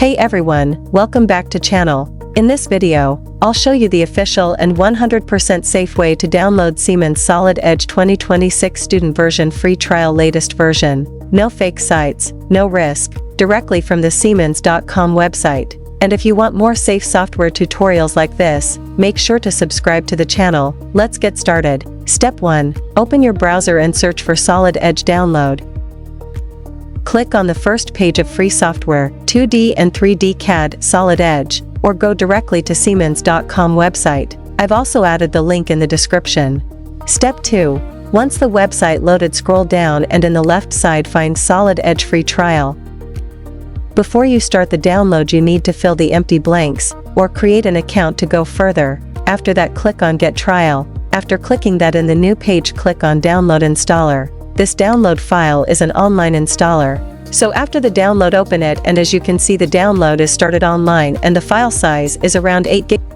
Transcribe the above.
Hey everyone, welcome back to channel. In this video, I'll show you the official and 100% safe way to download Siemens Solid Edge 2026 student version free trial latest version. No fake sites, no risk, directly from the Siemens.com website. And if you want more safe software tutorials like this, make sure to subscribe to the channel. Let's get started. Step 1. Open your browser and search for Solid Edge download. Click on the first page of free software, 2D and 3D CAD, Solid Edge, or go directly to Siemens.com website. I've also added the link in the description. Step 2. Once the website loaded, scroll down and in the left side find Solid Edge free trial. Before you start the download, you need to fill the empty blanks, or create an account to go further. After that, click on Get Trial. After clicking that, in the new page, click on Download Installer. This download file is an online installer. So after the download, open it, and as you can see, the download is started online and the file size is around 8 GB.